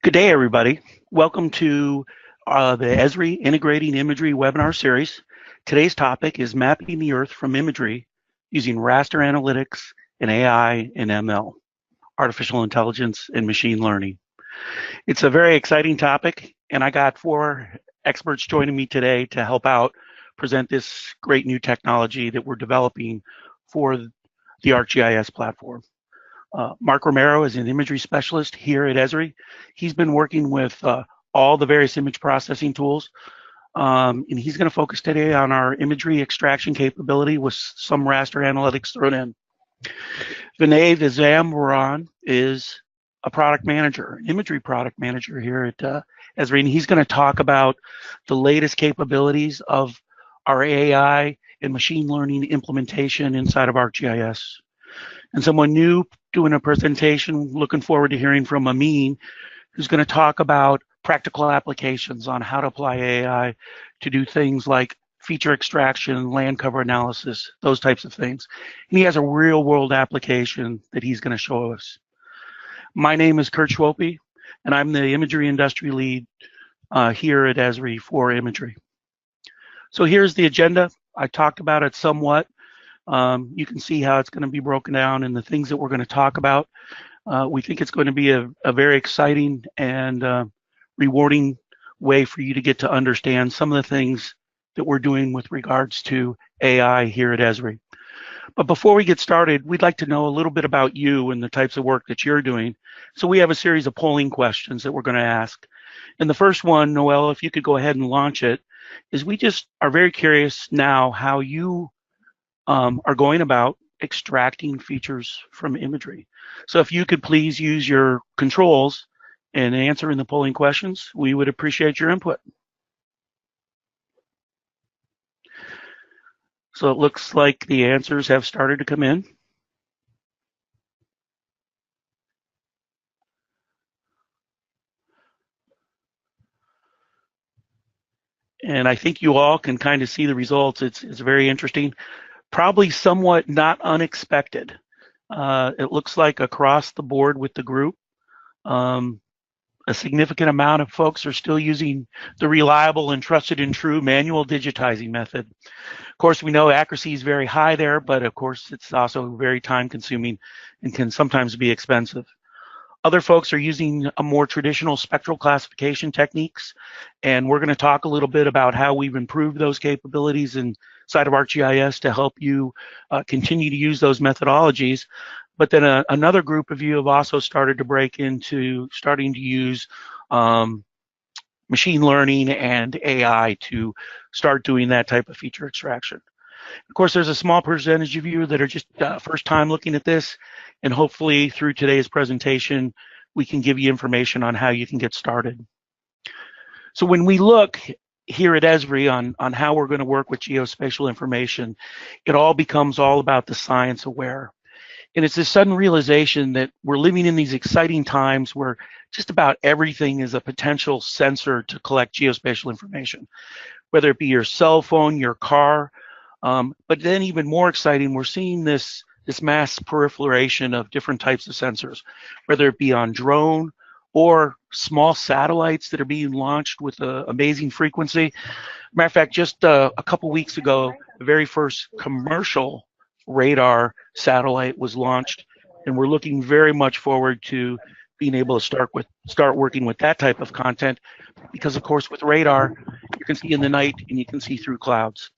Good day, everybody. Welcome to the Esri Integrating Imagery webinar series. Today's topic is mapping the Earth from imagery using raster analytics and AI and ML, artificial intelligence and machine learning. It's a very exciting topic, and I got 4 experts joining me today to help out present this great new technology that we're developing for the ArcGIS platform. Mark Romero is an imagery specialist here at Esri. He's been working with all the various image processing tools, and he's going to focus today on our imagery extraction capability with some raster analytics thrown in. Vinay Vizamvaran is a product manager, an imagery product manager here at Esri, and he's going to talk about the latest capabilities of our AI and machine learning implementation inside of ArcGIS. And someone new doing a presentation, looking forward to hearing from Amin, who's going to talk about practical applications on how to apply AI to do things like feature extraction, land cover analysis, those types of things. And he has a real world application that he's going to show us. My name is Kurt Schwope, and I'm the imagery industry lead here at Esri for imagery. So here's the agenda. I talked about it somewhat. You can see how it's going to be broken down and the things that we're going to talk about. We think it's going to be a very exciting and rewarding way for you to get to understand some of the things that we're doing with regards to AI here at Esri. But before we get started, we'd like to know a little bit about you and the types of work that you're doing. So we have a series of polling questions that we're going to ask. And the first one, Noel, if you could go ahead and launch it, is we just are very curious now how you are going about extracting features from imagery. So if you could please use your controls and answer in the polling questions, we would appreciate your input. So it looks like the answers have started to come in. And I think you all can kind of see the results. It's very interesting. Probably somewhat not unexpected. It looks like across the board with the group, a significant amount of folks are still using the reliable and trusted and true manual digitizing method. Of course, we know accuracy is very high there, but of course, it's also very time consuming and can sometimes be expensive. Other folks are using a more traditional spectral classification techniques, and we're going to talk a little bit about how we've improved those capabilities inside of ArcGIS to help you continue to use those methodologies. But then another group of you have also started to break into starting to use machine learning and AI to start doing that type of feature extraction. Of course, there's a small percentage of you that are just first time looking at this, and hopefully through today's presentation, we can give you information on how you can get started. So when we look here at Esri on how we're going to work with geospatial information, it all becomes all about the science aware. And it's this sudden realization that we're living in these exciting times where just about everything is a potential sensor to collect geospatial information, whether it be your cell phone, your car. But then even more exciting, we're seeing this mass proliferation of different types of sensors, whether it be on drone or small satellites that are being launched with amazing frequency. Matter of fact, just a couple weeks ago, the very first commercial radar satellite was launched, and we're looking very much forward to being able to start working with that type of content, because of course with radar, you can see in the night and you can see through clouds.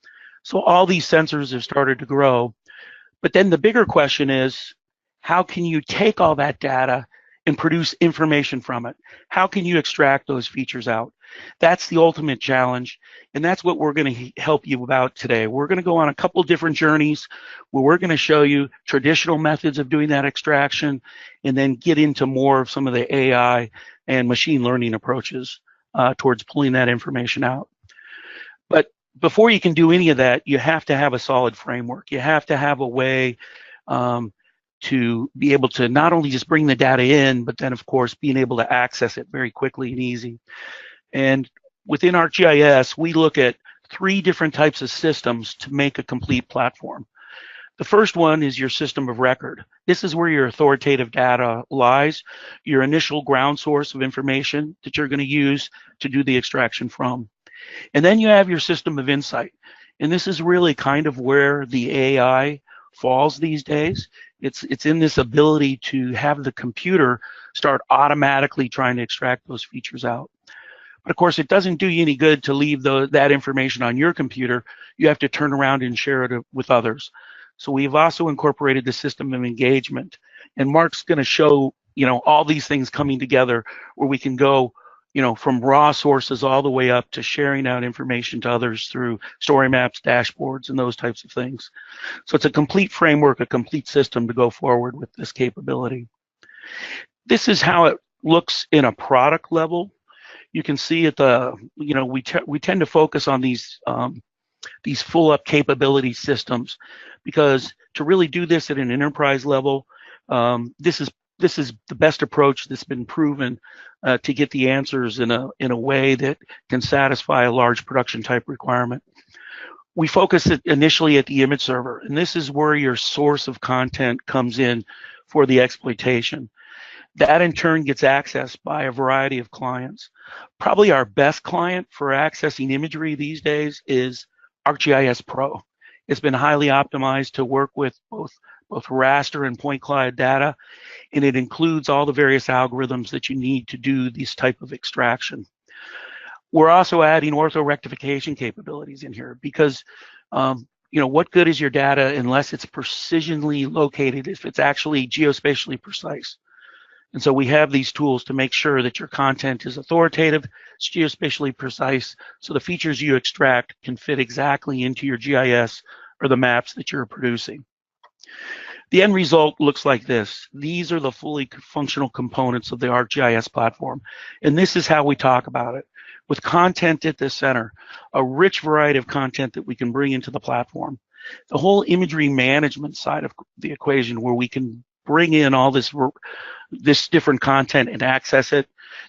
So all these sensors have started to grow. But then the bigger question is, how can you take all that data and produce information from it? How can you extract those features out? That's the ultimate challenge, and that's what we're going to help you about today. We're going to go on a couple different journeys where we're going to show you traditional methods of doing that extraction, and then get into more of some of the AI and machine learning approaches towards pulling that information out. But before you can do any of that, you have to have a solid framework. You have to have a way to be able to not only just bring the data in, but then of course being able to access it very quickly and easy. And within ArcGIS, we look at 3 different types of systems to make a complete platform. The first one is your system of record. This is where your authoritative data lies, your initial ground source of information that you're going to use to do the extraction from. And then you have your system of insight. And this is really kind of where the AI falls these days. It's in this ability to have the computer start automatically trying to extract those features out. But of course, it doesn't do you any good to leave that information on your computer. You have to turn around and share it with others. So we've also incorporated the system of engagement. And Mark's going to show, all these things coming together where we can go, from raw sources all the way up to sharing out information to others through story maps, dashboards, and those types of things. So it's a complete framework, a complete system to go forward with this capability. This is how it looks in a product level. You can see at the, we tend to focus on these full up capability systems, because to really do this at an enterprise level, this is the best approach that's been proven to get the answers in a way that can satisfy a large production type requirement. We focus it initially at the image server, and this is where your source of content comes in for the exploitation. That in turn gets accessed by a variety of clients. Probably our best client for accessing imagery these days is ArcGIS Pro. It's been highly optimized to work with both raster and point cloud data, and it includes all the various algorithms that you need to do this type of extraction. We're also adding orthorectification capabilities in here because, what good is your data unless it's precisionally located, if it's actually geospatially precise? And so we have these tools to make sure that your content is authoritative, it's geospatially precise, so the features you extract can fit exactly into your GIS or the maps that you're producing. The end result looks like this. These are the fully functional components of the ArcGIS platform. And this is how we talk about it, with content at the center, a rich variety of content that we can bring into the platform. The whole imagery management side of the equation, where we can bring in all this different content and access it.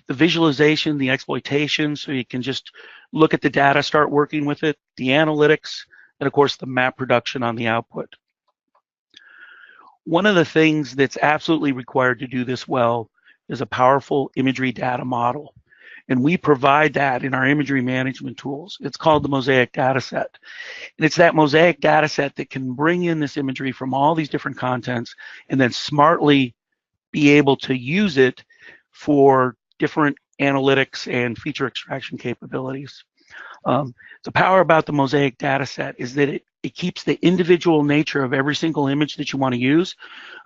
The visualization, the exploitation, so you can just look at the data, start working with it, the analytics, and of course the map production on the output. One of the things that's absolutely required to do this well is a powerful imagery data model. And we provide that in our imagery management tools. It's called the Mosaic dataset. And it's that Mosaic dataset that can bring in this imagery from all these different contents and then smartly be able to use it for different analytics and feature extraction capabilities. The power about the Mosaic dataset is that it keeps the individual nature of every single image that you want to use,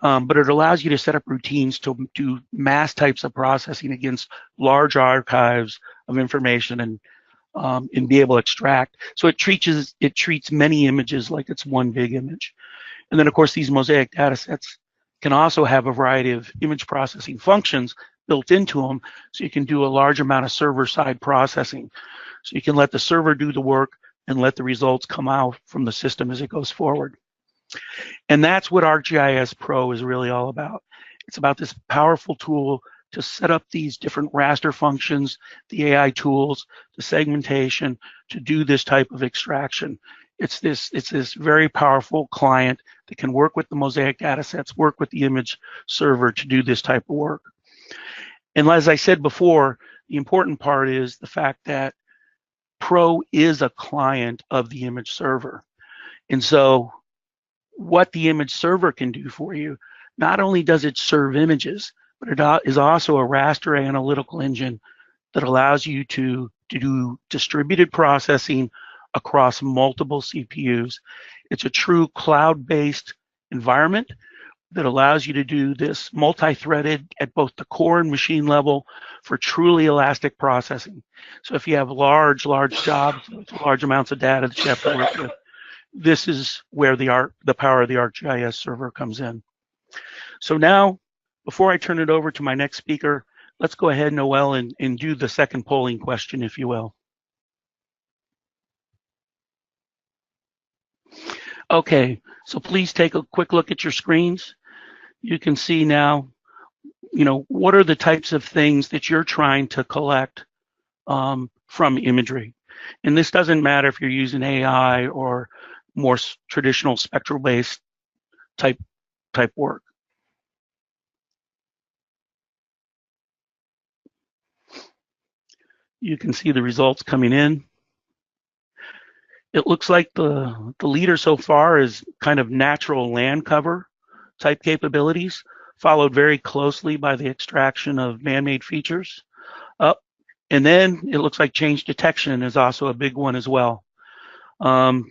but it allows you to set up routines to do mass types of processing against large archives of information and be able to extract. So it treats many images like it's one big image. And then of course these Mosaic datasets can also have a variety of image processing functions built into them, so you can do a large amount of server-side processing. So you can let the server do the work and let the results come out from the system as it goes forward. And that's what ArcGIS Pro is really all about. It's about this powerful tool to set up these different raster functions, the AI tools, the segmentation, to do this type of extraction. It's this very powerful client that can work with the Mosaic datasets, work with the image server to do this type of work. And as I said before, the important part is the fact that Pro is a client of the image server. And so what the image server can do for you, not only does it serve images, but it is also a raster analytical engine that allows you to do distributed processing across multiple CPUs. It's a true cloud-based environment that allows you to do this multi-threaded at both the core and machine level for truly elastic processing. So if you have large jobs with large amounts of data that you have to work with, this is where the power of the ArcGIS server comes in. So now, before I turn it over to my next speaker, let's go ahead, Noel, and do the second polling question, if you will. Okay, so please take a quick look at your screens. You can see now, what are the types of things that you're trying to collect from imagery. And this doesn't matter if you're using AI or more traditional spectral-based type work. You can see the results coming in. It looks like the leader so far is kind of natural land cover type capabilities, followed very closely by the extraction of man-made features. And then it looks like change detection is also a big one as well. A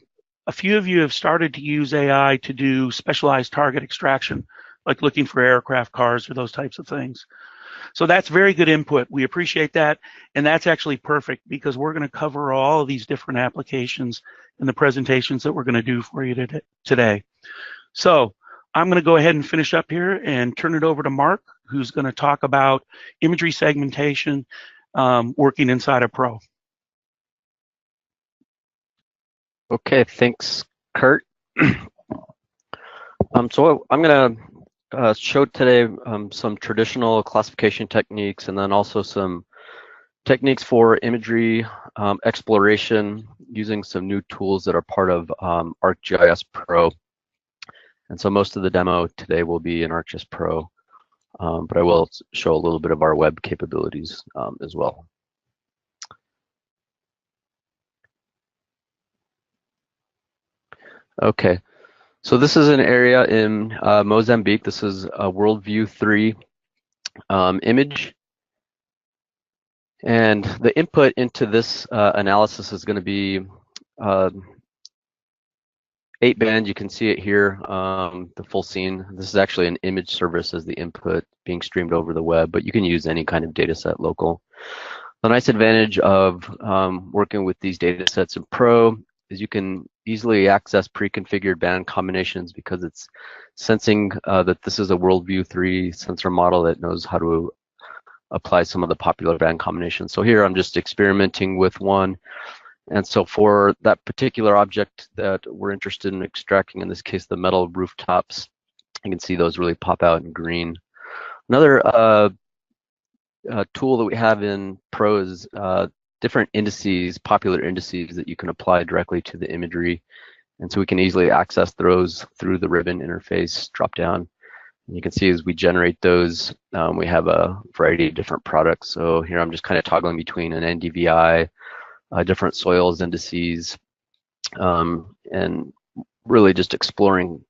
few of you have started to use AI to do specialized target extraction, like looking for aircraft, cars, or those types of things. So that's very good input. We appreciate that. And that's actually perfect because we're going to cover all of these different applications in the presentations that we're going to do for you today. So I'm going to go ahead and finish up here and turn it over to Mark, who's going to talk about imagery segmentation working inside of Pro. Okay, thanks, Kurt. So I'm going to show today some traditional classification techniques and then also some techniques for imagery exploration using some new tools that are part of ArcGIS Pro. And so most of the demo today will be in ArcGIS Pro, but I will show a little bit of our web capabilities as well. Okay. So this is an area in Mozambique. This is a WorldView 3 image. And the input into this analysis is going to be 8-band. You can see it here, the full scene. This is actually an image service as the input being streamed over the web, but you can use any kind of data set local. The nice advantage of working with these data sets in Pro is you can easily access pre-configured band combinations because it's sensing that this is a WorldView 3 sensor model that knows how to apply some of the popular band combinations. So here I'm just experimenting with one. And so for that particular object that we're interested in extracting, in this case, the metal rooftops, you can see those really pop out in green. Another tool that we have in Pro is different indices, popular indices that you can apply directly to the imagery. And so we can easily access those through the ribbon interface drop down. And you can see as we generate those, we have a variety of different products. So here I'm just kind of toggling between an NDVI, different soils indices, and really just exploring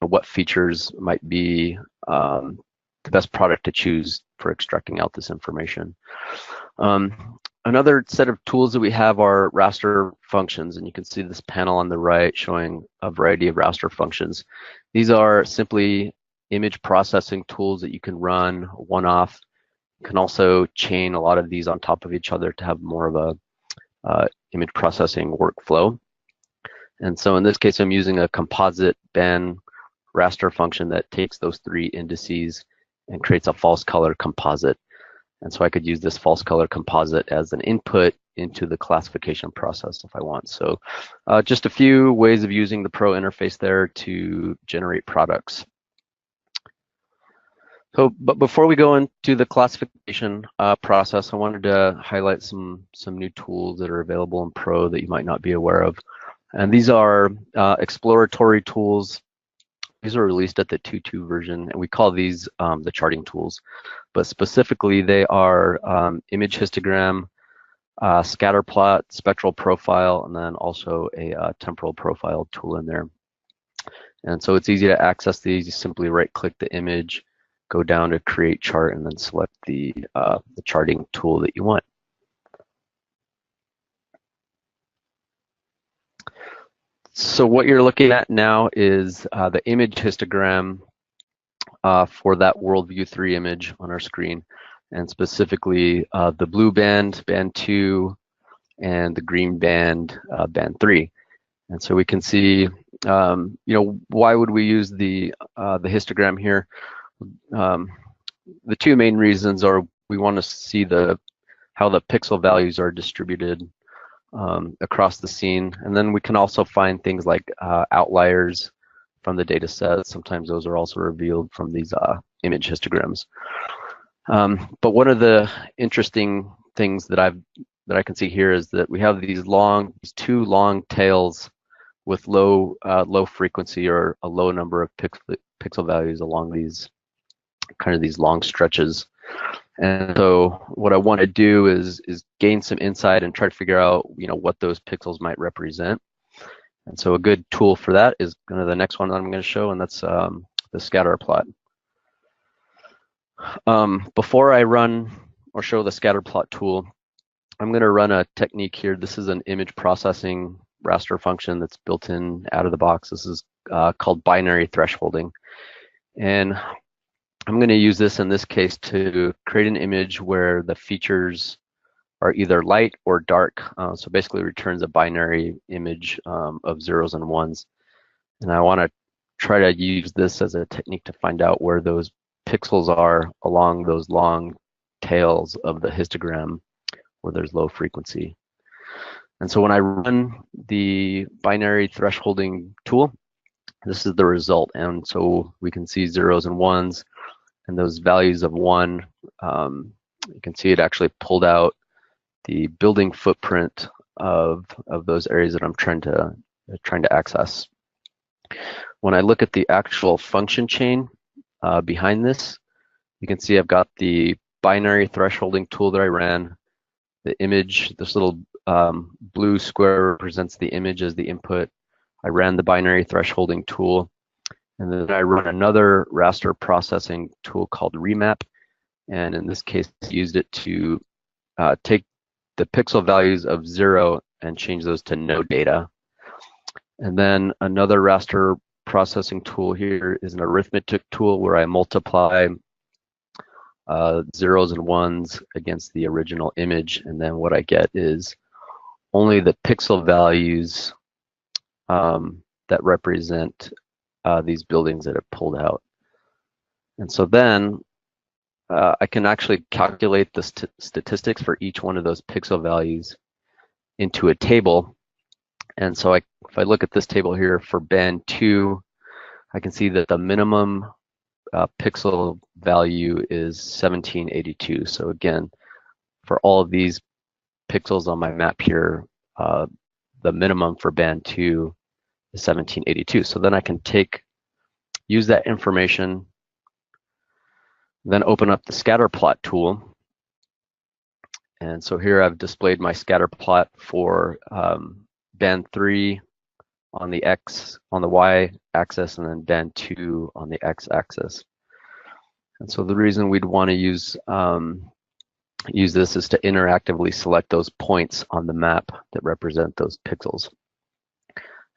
what features might be the best product to choose for extracting out this information. Another set of tools that we have are raster functions, and you can see this panel on the right showing a variety of raster functions. These are simply image processing tools that you can run one-off. You can also chain a lot of these on top of each other to have more of a image processing workflow. And so in this case, I'm using a composite band raster function that takes those 3 indices and creates a false color composite. And so I could use this false color composite as an input into the classification process if I want. So just a few ways of using the Pro interface there to generate products. So, but before we go into the classification process, I wanted to highlight some new tools that are available in Pro that you might not be aware of. And these are exploratory tools. These are released at the 2.2 version, and we call these the charting tools. But specifically, they are image histogram, scatter plot, spectral profile, and then also a temporal profile tool in there. And so it's easy to access these. You simply right-click the image, go down to create chart, and then select the charting tool that you want. So what you're looking at now is the image histogram for that WorldView 3 image on our screen, and specifically the blue band, band 2, and the green band, band 3. And so we can see, why would we use the histogram here? The 2 main reasons are we want to see how the pixel values are distributed across the scene, and then we can also find things like outliers from the data set. Sometimes those are also revealed from these image histograms. But one of the interesting things that I can see here is that we have these 2 long tails with low frequency or a low number of pixel values along these long stretches. And so what I want to do is gain some insight and try to figure out, what those pixels might represent. And so a good tool for that is the next one that I'm going to show, and that's the scatter plot. Before I run or show the scatter plot tool, I'm going to run a technique here. This is an image processing raster function that's built in out of the box. This is called binary thresholding. And I'm going to use this in this case to create an image where the features are either light or dark. So basically returns a binary image of zeros and ones. And I want to try to use this as a technique to find out where those pixels are along those long tails of the histogram where there's low frequency. And so when I run the binary thresholding tool, this is the result. And so we can see zeros and ones, and those values of 1, you can see it actually pulled out the building footprint of those areas that I'm trying to access. When I look at the actual function chain behind this, you can see I've got the binary thresholding tool that I ran. The image, this little blue square represents the image as the input. I ran the binary thresholding tool, and then I run another raster processing tool called remap, and in this case used it to take the pixel values of 0 and change those to no data. And then another raster processing tool here is an arithmetic tool where I multiply zeros and ones against the original image, and then what I get is only the pixel values that represent these buildings that are pulled out. And so then I can actually calculate the statistics for each one of those pixel values into a table. And so if I look at this table here for band 2, I can see that the minimum pixel value is 1782. So again, for all of these pixels on my map here, the minimum for band 2 is 1782. So then I can use that information, then open up the scatter plot tool. And so here I've displayed my scatter plot for band 3 on the Y axis, and then band 2 on the X axis. And so the reason we'd want to use this is to interactively select those points on the map that represent those pixels.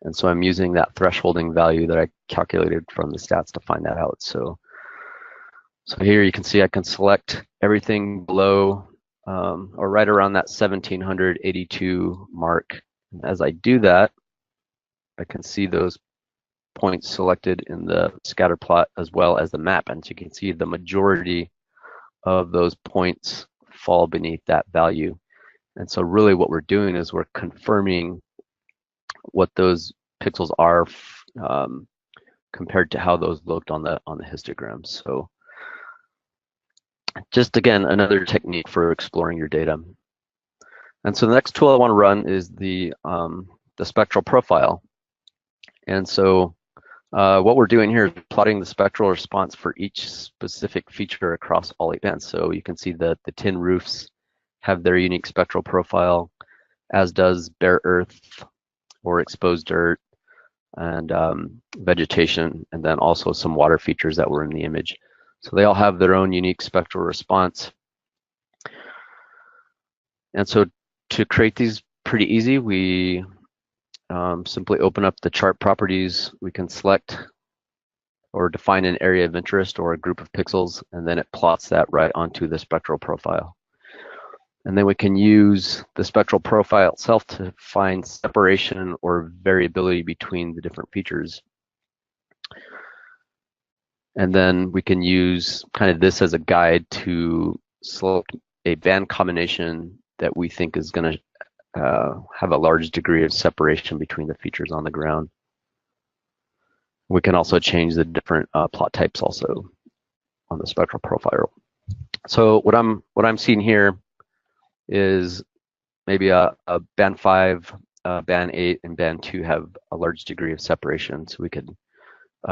And so I'm using that thresholding value that I calculated from the stats to find that out. So here you can see I can select everything below or right around that 1782 mark. And as I do that, I can see those points selected in the scatter plot as well as the map. And so you can see the majority of those points fall beneath that value. And so really what we're doing is we're confirming what those pixels are compared to how those looked on the histogram. So just again, another technique for exploring your data. And so the next tool I want to run is the spectral profile. And so what we're doing here is plotting the spectral response for each specific feature across all 8 bands. So you can see that the tin roofs have their unique spectral profile, as does bare earth or exposed dirt and vegetation, and then also some water features that were in the image. So they all have their own unique spectral response. And so to create these pretty easy, we simply open up the chart properties. We can select or define an area of interest or a group of pixels, and then it plots that right onto the spectral profile. And then we can use the spectral profile itself to find separation or variability between the different features. And then we can use kind of this as a guide to select a band combination that we think is going to have a large degree of separation between the features on the ground. We can also change the different plot types also on the spectral profile. So what I'm seeing here is maybe a band 5 band 8 and band 2 have a large degree of separation, so we could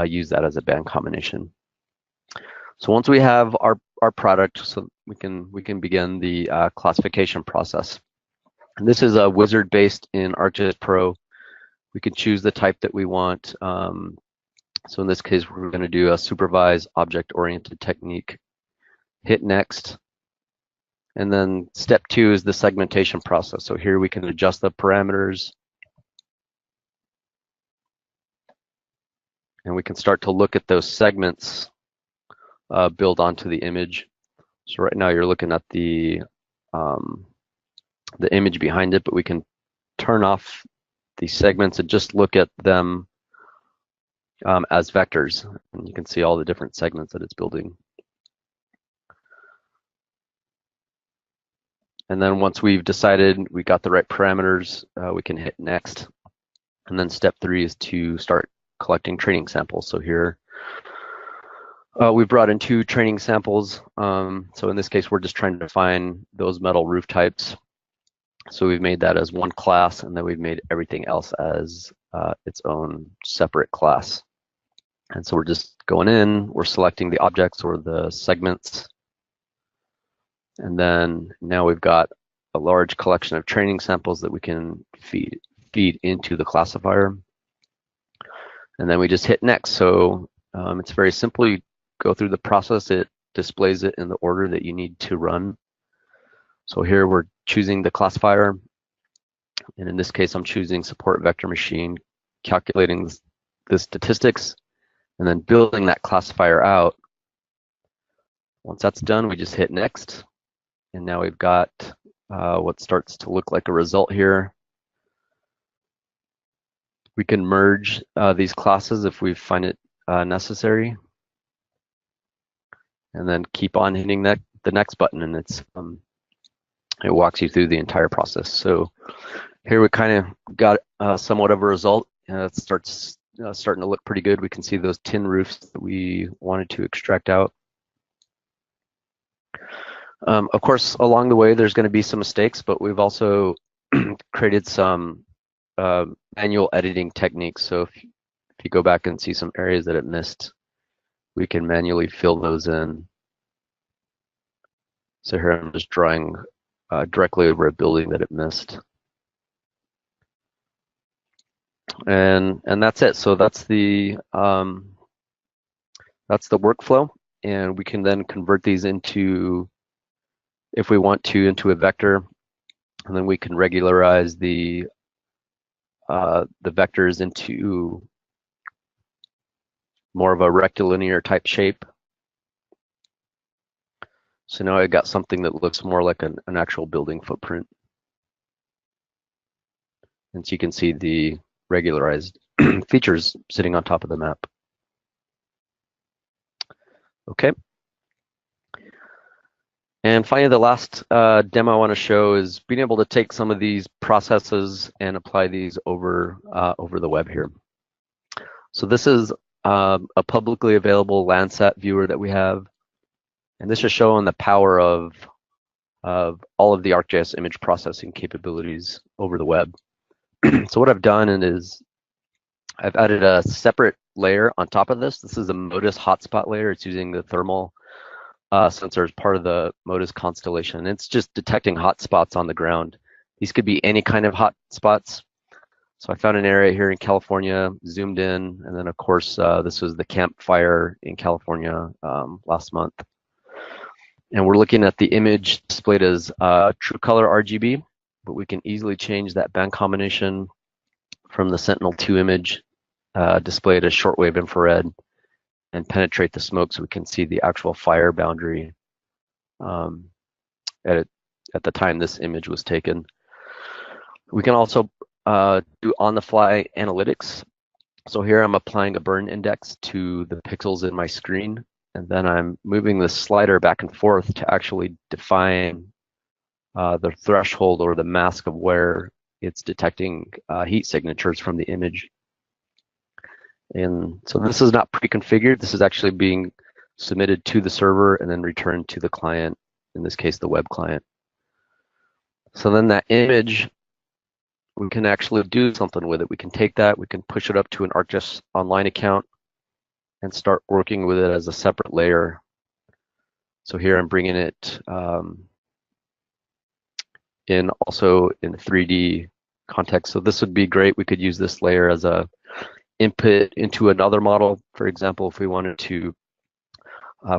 use that as a band combination. So once we have our product, so we can begin the classification process. And this is a wizard based in ArcGIS Pro. We can choose the type that we want. So in this case, we're going to do a supervised object-oriented technique. Hit next. And then step 2 is the segmentation process. So here we can adjust the parameters. And we can start to look at those segments build onto the image. So right now you're looking at the image behind it, but we can turn off the segments and just look at them as vectors. And you can see all the different segments that it's building. And then once we've decided we got the right parameters, we can hit next. And then step 3 is to start collecting training samples. So here we brought in 2 training samples. So in this case, we're just trying to find those metal roof types. So we've made that as one class, and then we've made everything else as its own separate class. And so we're just going in, we're selecting the objects or the segments. And then now we've got a large collection of training samples that we can feed into the classifier. And then we just hit next. So it's very simple. You go through the process, it displays it in the order that you need to run. So here we're choosing the classifier. And in this case, I'm choosing support vector machine, calculating the statistics, and then building that classifier out. Once that's done, we just hit next. And now we've got what starts to look like a result here. We can merge these classes if we find it necessary. And then keep on hitting the next button, and it walks you through the entire process. So here we kind of got somewhat of a result. It starts starting to look pretty good. We can see those tin roofs that we wanted to extract out. Of course, along the way, there's going to be some mistakes, but we've also created some manual editing techniques. So if you go back and see some areas that it missed, we can manually fill those in. So here I'm just drawing directly over a building that it missed. And that's it. So that's the workflow, and we can then convert these into, if we want to, into a vector, and then we can regularize the vectors into more of a rectilinear type shape. So now I got something that looks more like an actual building footprint. And so you can see the regularized features sitting on top of the map. Okay. And finally, the last demo I want to show is being able to take some of these processes and apply these over the web here. So this is a publicly available Landsat viewer that we have, and this is showing the power of all of the ArcGIS image processing capabilities over the web. So what I've done is I've added a separate layer on top of this. This is a MODIS hotspot layer. It's using the thermal sensor as part of the MODIS constellation. It's just detecting hotspots on the ground. These could be any kind of hotspots. So I found an area here in California, zoomed in, and then of course this was the campfire in California last month. And we're looking at the image displayed as true color RGB, but we can easily change that band combination from the Sentinel-2 image displayed as shortwave infrared and penetrate the smoke so we can see the actual fire boundary at the time this image was taken. We can also do on-the-fly analytics. So here I'm applying a burn index to the pixels in my screen, and then I'm moving the slider back and forth to actually define the threshold or the mask of where it's detecting heat signatures from the image. And so this is not pre-configured. This is actually being submitted to the server and then returned to the client, in this case, the web client. So then that image we can actually do something with it. We can take that, we can push it up to an ArcGIS online account and start working with it as a separate layer. So here I'm bringing it in also in 3D context. So this would be great. We could use this layer as a input into another model. For example, if we wanted to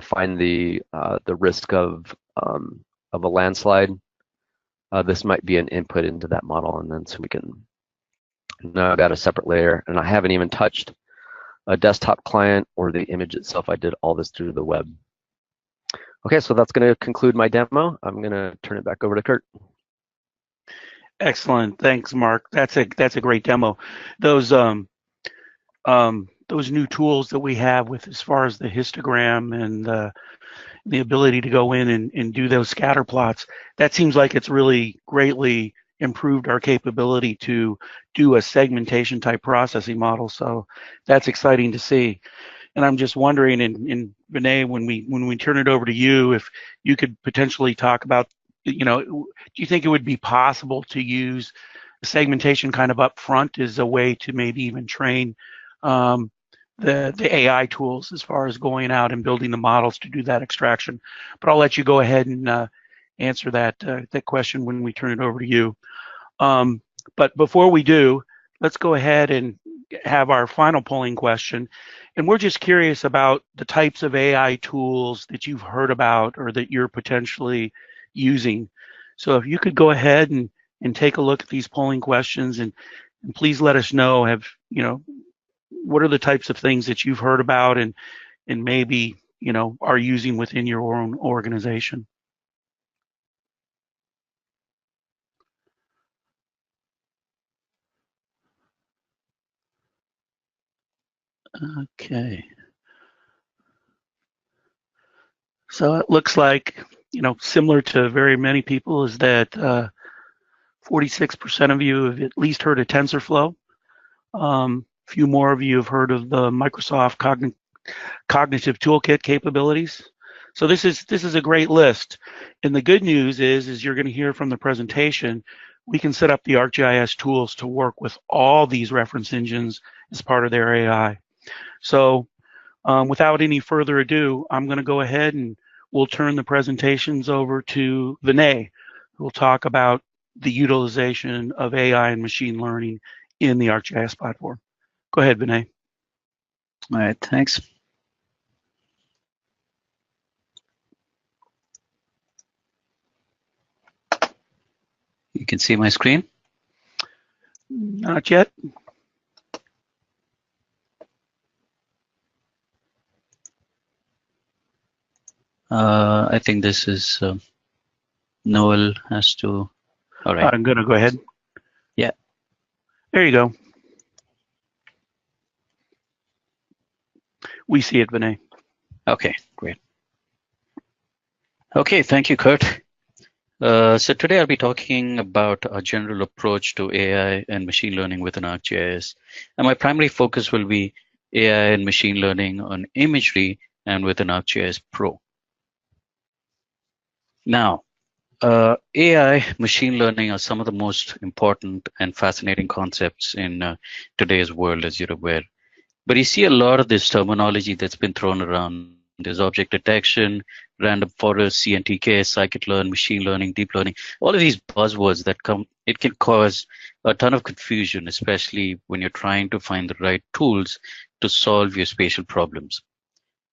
find the risk of a landslide, this might be an input into that model, and then so we can. Now I've got a separate layer, and I haven't even touched a desktop client or the image itself. I did all this through the web. Okay, so that's going to conclude my demo. I'm going to turn it back over to Kurt. Excellent, thanks, Mark. That's a great demo. Those new tools that we have with as far as the histogram and the ability to go in and do those scatter plots, that seems like it's really greatly improved our capability to do a segmentation type processing model. So that's exciting to see. And I'm just wondering, and Vinay, when we turn it over to you, if you could potentially talk about, do you think it would be possible to use segmentation kind of up front as a way to maybe even train the AI tools as far as going out and building the models to do that extraction? But I'll let you go ahead and answer that question when we turn it over to you. But before we do, let's go ahead and have our final polling question. And we're just curious about the types of AI tools that you've heard about or that you're potentially using. So if you could go ahead and take a look at these polling questions and please let us know, what are the types of things that you've heard about and maybe, are using within your own organization. Okay. So it looks like, similar to very many people, is that 46% of you have at least heard of TensorFlow. A few more of you have heard of the Microsoft Cognitive Toolkit capabilities. So this is a great list. And the good news is you're going to hear from the presentation, we can set up the ArcGIS tools to work with all these reference engines as part of their AI. So without any further ado, I'm going to go ahead and we'll turn the presentations over to Vinay, who will talk about the utilization of AI and machine learning in the ArcGIS platform. Go ahead, Vinay. All right, thanks. You can see my screen? Not yet. I think this is Noel has to. All right. I'm going to go ahead. Yeah. There you go. We see it, Vinay. Okay, great. Okay, thank you, Kurt. So today I'll be talking about a general approach to AI and machine learning within ArcGIS. And my primary focus will be AI and machine learning on Imagery and within ArcGIS Pro. Now, AI, machine learning are some of the most important and fascinating concepts in today's world, as you're aware. But you see a lot of this terminology that's been thrown around. There's object detection, random forest, CNTK, scikit-learn, machine learning, deep learning. All of these buzzwords that come, it can cause a ton of confusion, especially when you're trying to find the right tools to solve your spatial problems.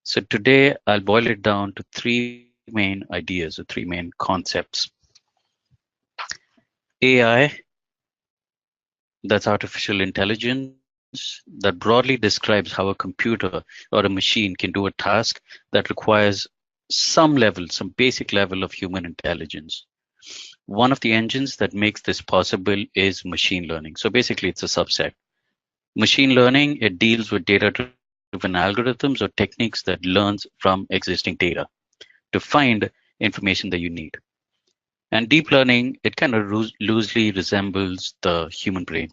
So today I'll boil it down to three main ideas or three main concepts. AI, that's artificial intelligence, that broadly describes how a computer or a machine can do a task that requires some basic level of human intelligence. One of the engines that makes this possible is machine learning. So basically it's a subset. Machine learning, it deals with data-driven algorithms or techniques that learns from existing data to find information that you need. And deep learning, it kind of loosely resembles the human brain.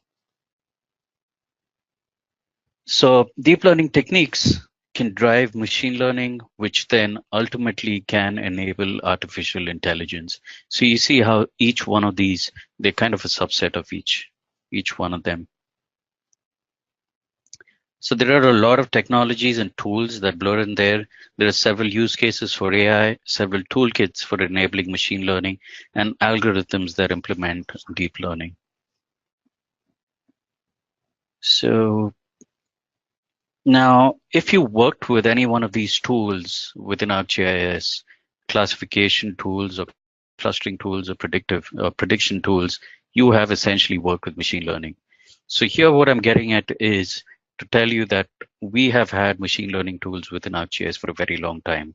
So deep learning techniques can drive machine learning, which then ultimately can enable artificial intelligence. So you see how each one of these, they're kind of a subset of each. each one of them. So there are a lot of technologies and tools that blur in there. There are several use cases for AI, several toolkits for enabling machine learning, and algorithms that implement deep learning. So now, if you worked with any one of these tools within ArcGIS, classification tools or clustering tools or prediction tools, you have essentially worked with machine learning. So here what I'm getting at is to tell you that we have had machine learning tools within ArcGIS for a very long time.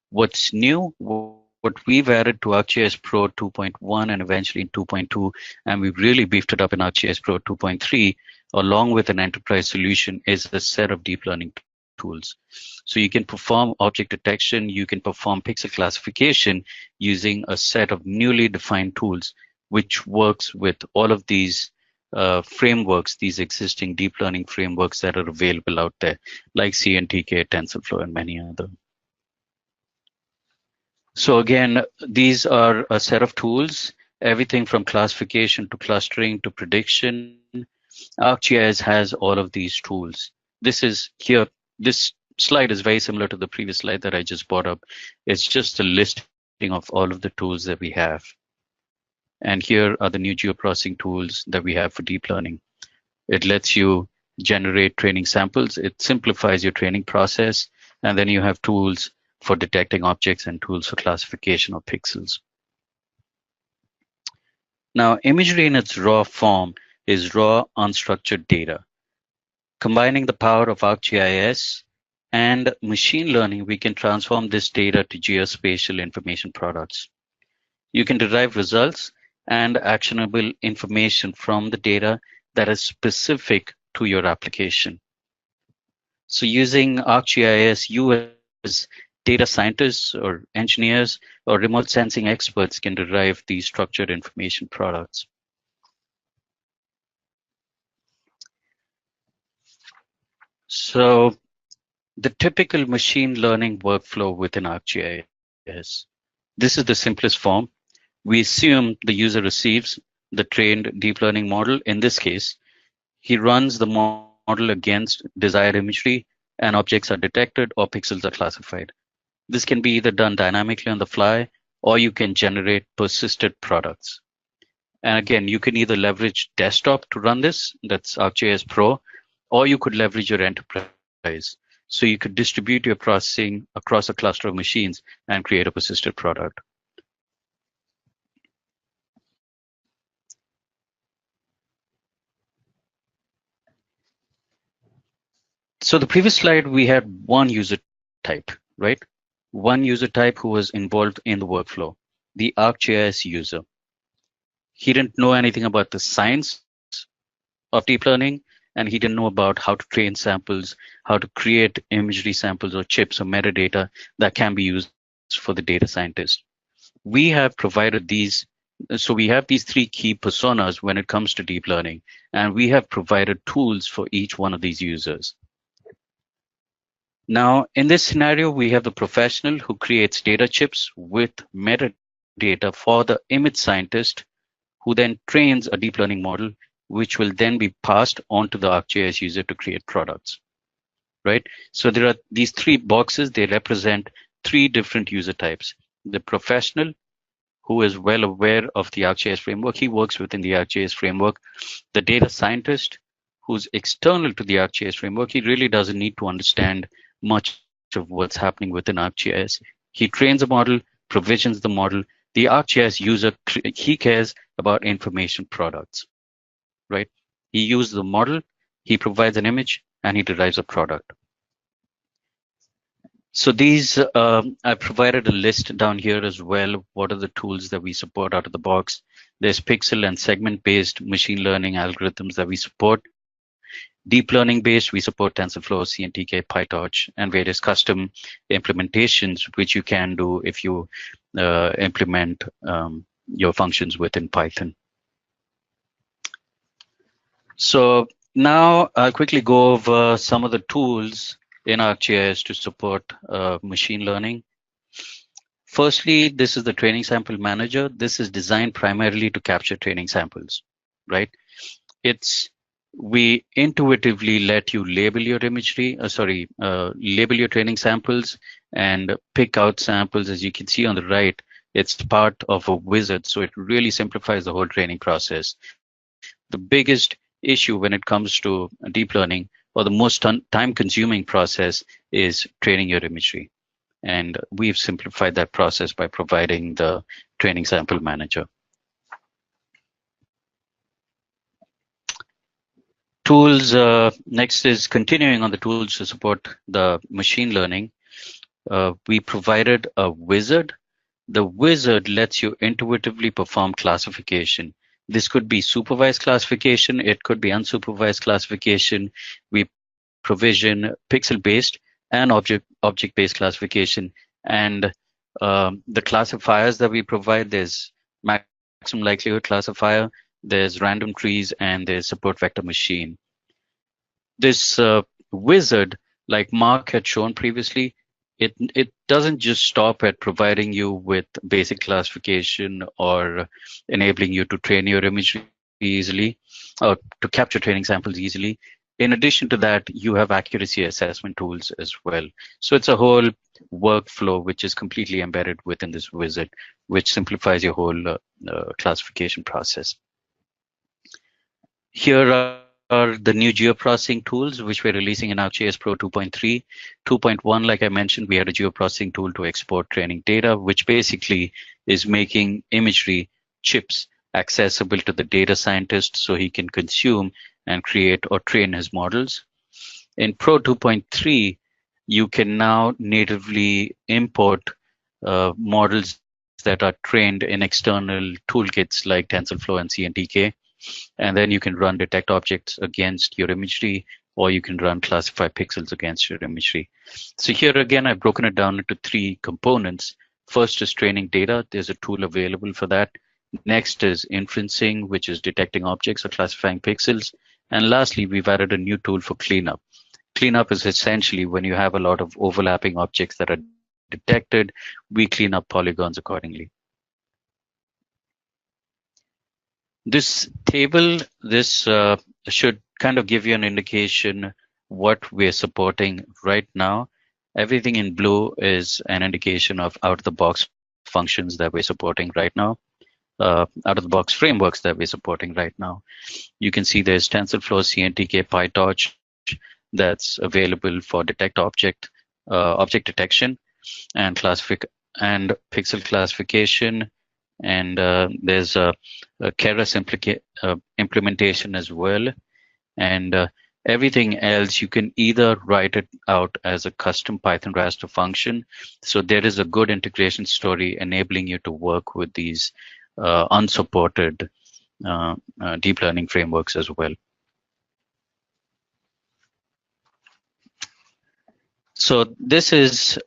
What's new, what we've added to ArcGIS Pro 2.1 and eventually in 2.2, and we've really beefed it up in ArcGIS Pro 2.3, along with an enterprise solution, is a set of deep learning tools. So you can perform object detection, you can perform pixel classification using a set of newly defined tools, which works with all of these frameworks, these existing deep learning frameworks that are available out there, like CNTK, Tensor Flow, and many other. So again, these are a set of tools, everything from classification to clustering to prediction. ArcGIS has all of these tools. This slide is very similar to the previous slide that I just brought up. It's just a listing of all of the tools that we have. And here are the new geoprocessing tools that we have for deep learning. It lets you generate training samples. It simplifies your training process. And then you have tools for detecting objects and tools for classification of pixels. Now, imagery in its raw form is raw, unstructured data. Combining the power of ArcGIS and machine learning, we can transform this data to geospatial information products. You can derive results and actionable information from the data that is specific to your application. So using ArcGIS, you as data scientists or engineers or remote sensing experts can derive these structured information products. So the typical machine learning workflow within ArcGIS. This is the simplest form. We assume the user receives the trained deep learning model. In this case, he runs the model against desired imagery and objects are detected or pixels are classified. This can be either done dynamically on the fly or you can generate persisted products. And again, you can either leverage desktop to run this, that's ArcGIS Pro, or you could leverage your enterprise. So you could distribute your processing across a cluster of machines and create a persisted product. So the previous slide, we had one user type, right? One user type who was involved in the workflow, the ArcGIS user. He didn't know anything about the science of deep learning, and he didn't know about how to train samples, how to create imagery samples or chips or metadata that can be used for the data scientist. We have provided these, so we have these three key personas when it comes to deep learning, and we have provided tools for each one of these users. Now, in this scenario, we have the professional who creates data chips with metadata for the image scientist, who then trains a deep learning model, which will then be passed on to the ArcGIS user to create products, right? So there are these three boxes. They represent three different user types. The professional, who is well aware of the ArcGIS framework. He works within the ArcGIS framework. The data scientist, who's external to the ArcGIS framework. He really doesn't need to understand much of what's happening within ArcGIS. He trains a model, provisions the model. The ArcGIS user, he cares about information products, right? He uses the model, he provides an image, and he derives a product. So these, I provided a list down here as well. What are the tools that we support out of the box? There's pixel and segment-based machine learning algorithms that we support. Deep learning based, we support TensorFlow, CNTK, PyTorch, and various custom implementations, which you can do if you implement your functions within Python. So now I'll quickly go over some of the tools in ArcGIS to support machine learning. Firstly, this is the training sample manager. This is designed primarily to capture training samples. right? We intuitively let you label your imagery, label your training samples and pick out samples. As you can see on the right, it's part of a wizard. So it really simplifies the whole training process. The biggest issue when it comes to deep learning, or the most time consuming process, is training your imagery. And we've simplified that process by providing the training sample manager. Tools, next is continuing on the tools to support the machine learning. We provided a wizard. The wizard lets you intuitively perform classification. This could be supervised classification. It could be unsupervised classification. We provision pixel-based and object-based classification. And the classifiers that we provide, there's maximum likelihood classifier, there's random trees, and there's support vector machine. This wizard, like Mark had shown previously, it doesn't just stop at providing you with basic classification or enabling you to train your imagery easily, or to capture training samples easily. In addition to that, you have accuracy assessment tools as well. So it's a whole workflow which is completely embedded within this wizard, which simplifies your whole classification process. Here are the new geoprocessing tools which we're releasing in ArcGIS Pro 2.3. 2.1, like I mentioned, we had a geoprocessing tool to export training data, which basically is making imagery chips accessible to the data scientist so he can consume and create or train his models. In Pro 2.3, you can now natively import models that are trained in external toolkits like TensorFlow and CNTK. And then you can run detect objects against your imagery, or you can run classify pixels against your imagery. So here again, I've broken it down into 3 components. First is training data. There's a tool available for that. Next is inferencing, which is detecting objects or classifying pixels. And lastly, we've added a new tool for cleanup. Cleanup is essentially when you have a lot of overlapping objects that are detected, we clean up polygons accordingly. This table, should kind of give you an indication what we're supporting right now. Everything in blue is an indication of out-of-the-box functions that we're supporting right now, out-of-the-box frameworks that we're supporting right now. You can see there's TensorFlow, CNTK, PyTorch that's available for detect object detection and pixel classification. And there's a Keras implementation as well. And everything else, you can either write it out as a custom Python raster function. So there is a good integration story enabling you to work with these unsupported deep learning frameworks as well. So this is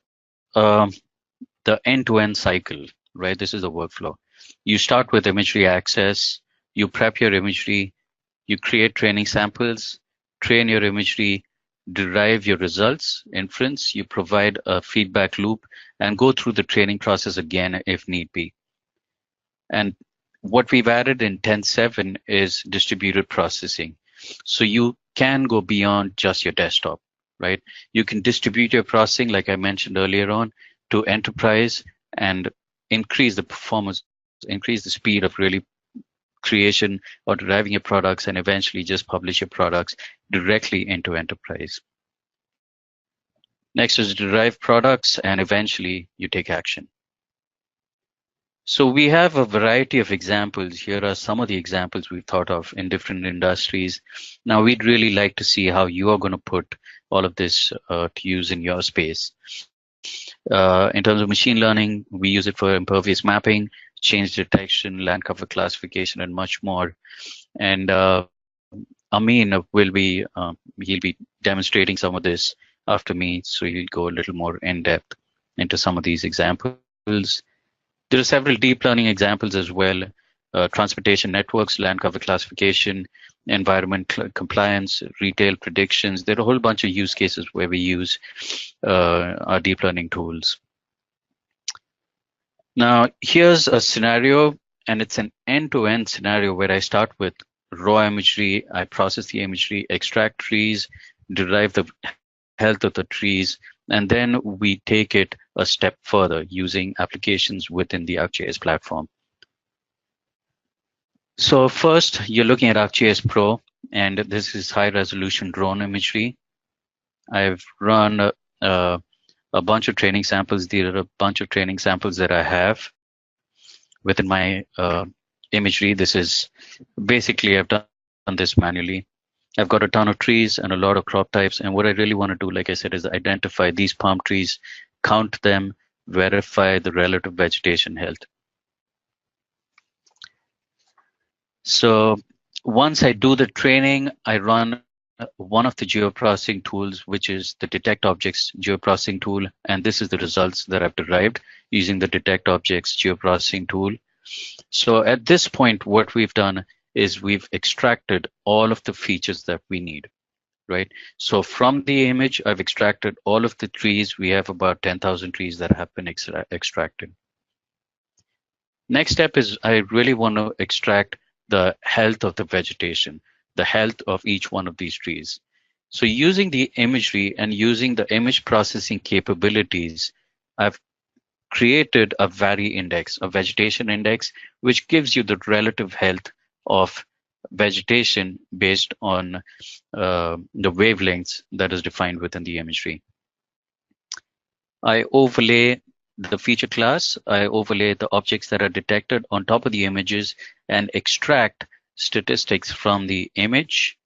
the end-to-end cycle, right? This is the workflow. You start with imagery access, you prep your imagery, you create training samples, train your imagery, derive your results, inference, you provide a feedback loop, and go through the training process again if need be. And what we've added in 10.7 is distributed processing. So you can go beyond just your desktop, right? You can distribute your processing, like I mentioned earlier on, to enterprise and increase the performance, increase the speed of really creation or deriving your products, and eventually just publish your products directly into enterprise. Next is derive products, and eventually you take action. So we have a variety of examples. Here are some of the examples we've thought of in different industries. Now we'd really like to see how you are going to put all of this to use in your space. In terms of machine learning, we use it for impervious mapping, change detection, land cover classification, and much more. And Amin will be he'll be demonstrating some of this after me, so he'll go a little more in depth into some of these examples. There are several deep learning examples as well: transportation networks, land cover classification, environment compliance, retail predictions. There are a whole bunch of use cases where we use our deep learning tools. Now, here's a scenario, and it's an end-to-end scenario where I start with raw imagery, I process the imagery, extract trees, derive the health of the trees, and then we take it a step further using applications within the ArcGIS platform. So first, you're looking at ArcGIS Pro, and this is high-resolution drone imagery. I've run a bunch of training samples. There are a bunch of training samples that I have within my imagery. This is basically, I've done this manually. I've got a ton of trees and a lot of crop types. And what I really want to do, like I said, is identify these palm trees, count them, verify the relative vegetation health. So once I do the training, I run one of the geoprocessing tools, which is the detect objects geoprocessing tool. And this is the results that I've derived using the detect objects geoprocessing tool. So at this point, what we've done is we've extracted all of the features that we need, right? So from the image, I've extracted all of the trees. We have about 10,000 trees that have been extracted. Next step is I really want to extract the health of the vegetation, the health of each one of these trees. So using the imagery and using the image processing capabilities, I've created a vari index, a vegetation index, which gives you the relative health of vegetation based on the wavelengths that is defined within the imagery. I overlay the feature class, I overlay the objects that are detected on top of the images and extract statistics from the image.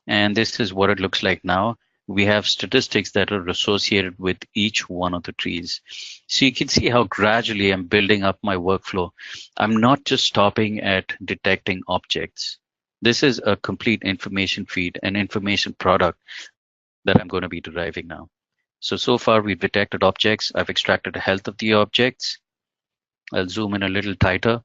And this is what it looks like now. We have statistics that are associated with each one of the trees. So you can see how gradually I'm building up my workflow. I'm not just stopping at detecting objects. This is a complete information feed, an information product that I'm going to be deriving now. So far we've detected objects. I've extracted the health of the objects. I'll zoom in a little tighter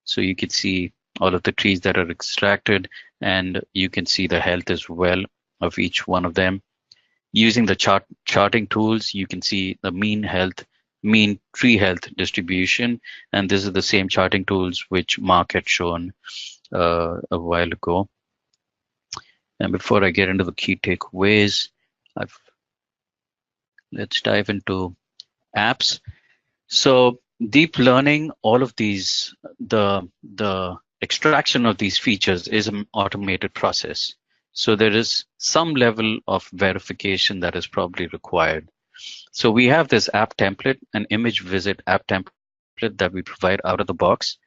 so you can see all of the trees that are extracted, and you can see the health as well of each one of them. Using the charting tools, you can see the mean tree health distribution, and this is the same charting tools which Mark had shown a while ago. And before I get into the key takeaways, let's dive into apps. So deep learning, all of these, the extraction of these features is an automated process. So there is some level of verification that is probably required. So we have this app template, an image visit app template that we provide out of the box.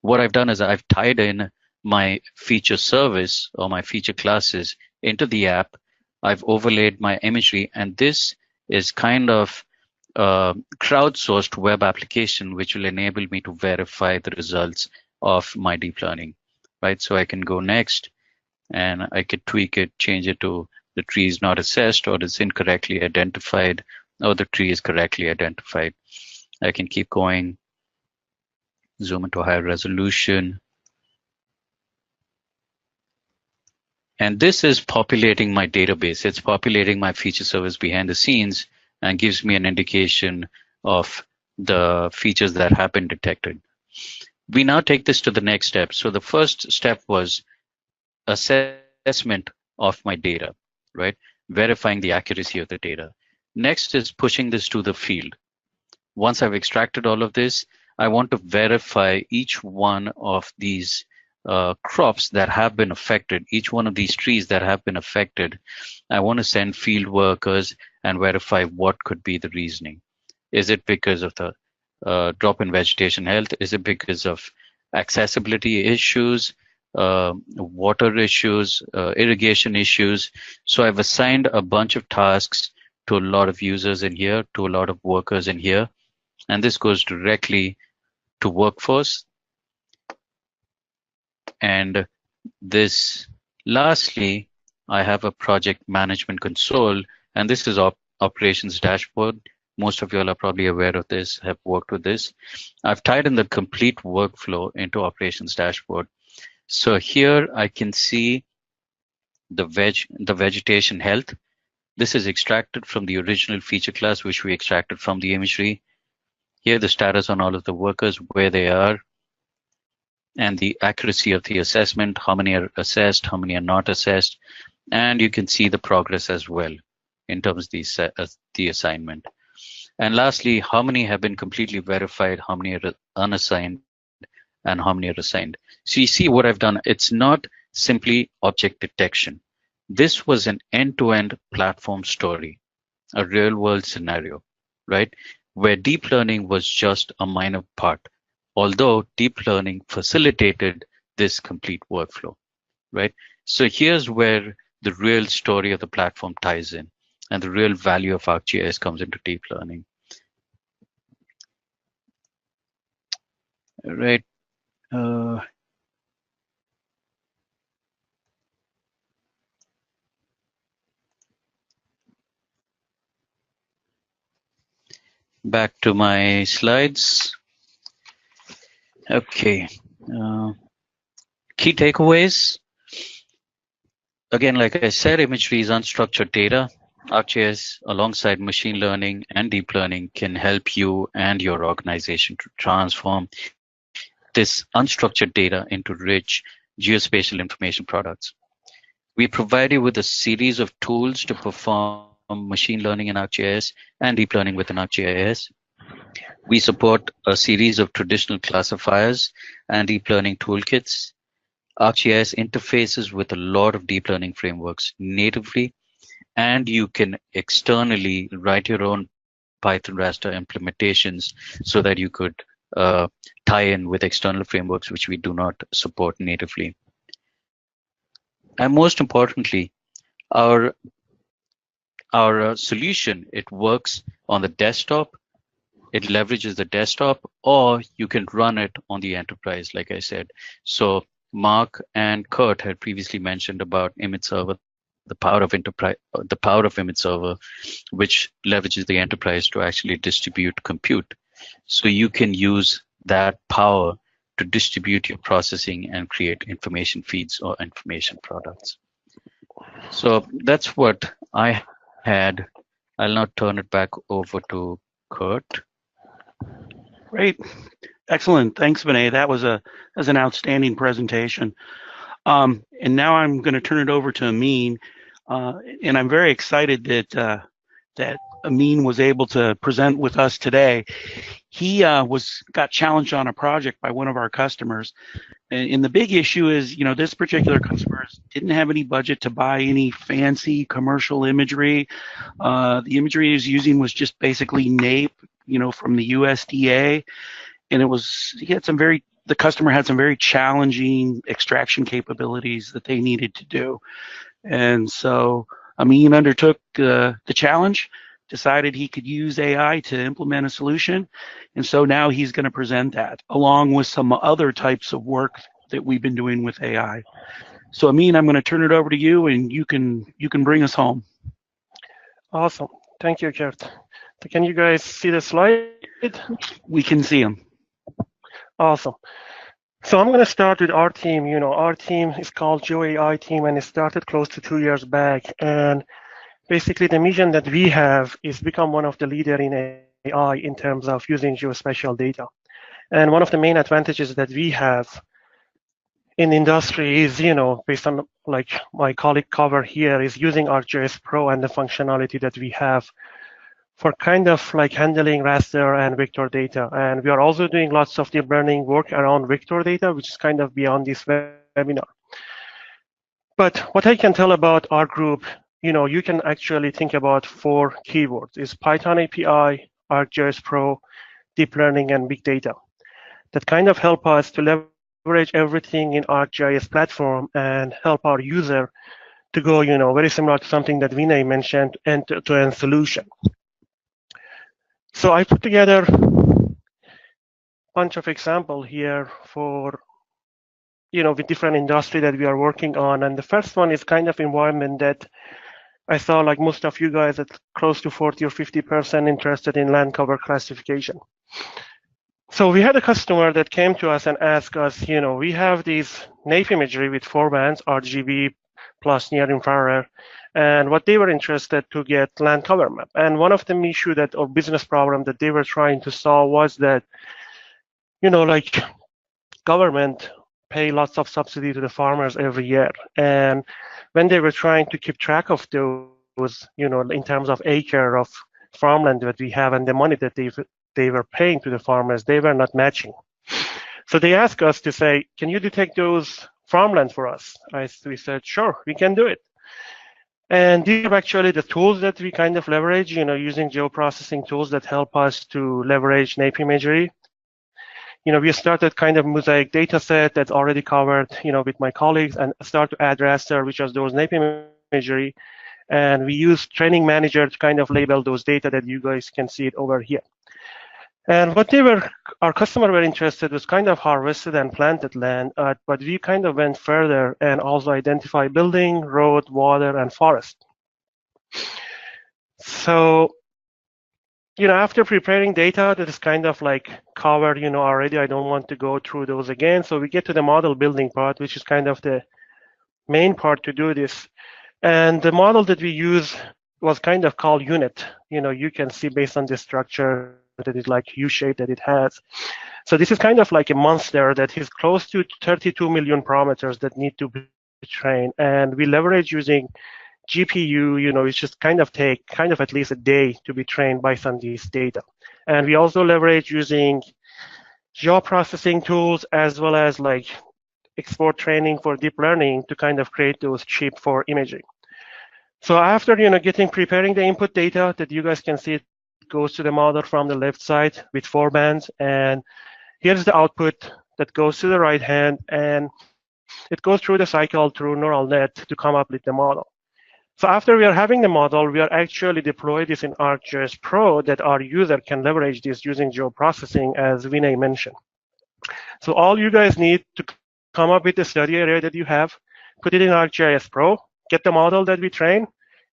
What I've done is I've tied in my feature service or my feature classes into the app. I've overlaid my imagery, and this is kind of a crowdsourced web application which will enable me to verify the results of my deep learning, right? So I can go next, and I could tweak it, change it to the tree is not assessed, or it's incorrectly identified, or the tree is correctly identified. I can keep going, zoom into higher resolution. And this is populating my database. It's populating my feature service behind the scenes and gives me an indication of the features that have been detected. We now take this to the next step. So the first step was assessment of my data, right? Verifying the accuracy of the data. Next is pushing this to the field. Once I've extracted all of this, I want to verify each one of these crops that have been affected, each one of these trees that have been affected. I want to send field workers and verify what could be the reasoning. Is it because of the drop in vegetation health? Is it because of accessibility issues, water issues, irrigation issues? So I've assigned a bunch of tasks to a lot of users in here, to a lot of workers in here, and this goes directly to workforce. And this, lastly, I have a project management console, and this is operations dashboard. Most of you all are probably aware of this, have worked with this. I've tied in the complete workflow into operations dashboard. So here I can see the vegetation health. This is extracted from the original feature class, which we extracted from the imagery. Here the status on all of the workers, where they are. and the accuracy of the assessment, how many are assessed, how many are not assessed, and you can see the progress as well in terms of the assignment. And lastly, how many have been completely verified, how many are unassigned, and how many are assigned. So you see what I've done. It's not simply object detection. This was an end-to-end platform story, a real-world scenario, right? Where deep learning was just a minor part, although deep learning facilitated this complete workflow, right? So here's where the real story of the platform ties in, and the real value of ArcGIS comes into deep learning. All right. Back to my slides. Okay. Key takeaways. Again, like I said, imagery is unstructured data. ArcGIS, alongside machine learning and deep learning, can help you and your organization to transform this unstructured data into rich geospatial information products. We provide you with a series of tools to perform machine learning in ArcGIS and deep learning within ArcGIS. We support a series of traditional classifiers and deep learning toolkits. ArcGIS interfaces with a lot of deep learning frameworks natively, and you can externally write your own Python raster implementations so that you could tie in with external frameworks which we do not support natively. And most importantly, our solution, it works on the desktop, it leverages the desktop, or you can run it on the enterprise, like I said. So Mark and Kurt had previously mentioned about image server, the power of image server, which leverages the enterprise to actually distribute compute. So you can use that power to distribute your processing and create information feeds or information products. So that's what I had. I'll now turn it back over to Kurt. Great. Excellent. Thanks, Vinay. That was an outstanding presentation. And now I'm going to turn it over to Amin. And I'm very excited that Amin was able to present with us today. He got challenged on a project by one of our customers. And the big issue is, this particular customer didn't have any budget to buy any fancy commercial imagery. The imagery he was using was just basically NAPE, from the USDA. And the customer had some very challenging extraction capabilities that they needed to do. And so Amin undertook the challenge, decided he could use AI to implement a solution. And so now he's going to present that along with some other types of work that we've been doing with AI. So Amin, I'm going to turn it over to you, and you can bring us home. Awesome. Thank you, Kurt. Can you guys see the slide? We can see them. Awesome. So I'm going to start with our team. Our team is called GeoAI team, and it started close to 2 years back. And basically, the mission that we have is become one of the leader in AI in terms of using geospatial data. And one of the main advantages that we have in industry is, based on like my colleague cover here, is using ArcGIS Pro and the functionality that we have for kind of like handling raster and vector data. And we are also doing lots of deep learning work around vector data, which is kind of beyond this webinar. But what I can tell about our group, you can actually think about 4 keywords. It's Python API, ArcGIS Pro, deep learning, and big data. That kind of help us to leverage everything in ArcGIS platform and help our user to go, very similar to something that Vinay mentioned, end-to-end solution. So I put together a bunch of examples here for, with different industry that we are working on. And the first one is kind of environment that I saw like most of you guys at close to 40 or 50% interested in land cover classification. So we had a customer that came to us and asked us, we have these NAPE imagery with 4 bands, RGB plus near infrared, and what they were interested to get land cover map. And one of the issue or business problem that they were trying to solve was that, like government pay lots of subsidy to the farmers every year. And when they were trying to keep track of those, in terms of acre of farmland that we have and the money that they were paying to the farmers, they were not matching. So they asked us to say, can you detect those farmland for us? We said, sure, we can do it. And these are actually the tools that we kind of leverage, using geoprocessing tools that help us to leverage nape imagery. We started kind of mosaic data set that's already covered, with my colleagues, and start to add raster, which is those nape imagery. And we use training manager to kind of label those data that you guys can see it over here. And what our customer were interested was kind of harvested and planted land, but we kind of went further and also identify building, road, water, and forest. So, after preparing data that is kind of like covered, already, I don't want to go through those again. So we get to the model building part, which is kind of the main part to do this. And the model that we use was kind of called unit. You can see based on the structure that is like U-shape that it has. So this is kind of like a monster that is close to 32 million parameters that need to be trained. And we leverage using GPU, it's just kind of take at least a day to be trained based on these data. And we also leverage using geoprocessing tools as well as like export training for deep learning to kind of create those chip for imaging. So after, preparing the input data that you guys can see, it goes to the model from the left side with 4 bands. And here's the output that goes to the right hand. And it goes through the cycle through neural net to come up with the model. So after we are having the model, we are actually deploy this in ArcGIS Pro that our user can leverage this using geoprocessing, as Vinay mentioned. So all you guys need to come up with the study area that you have, put it in ArcGIS Pro, get the model that we train,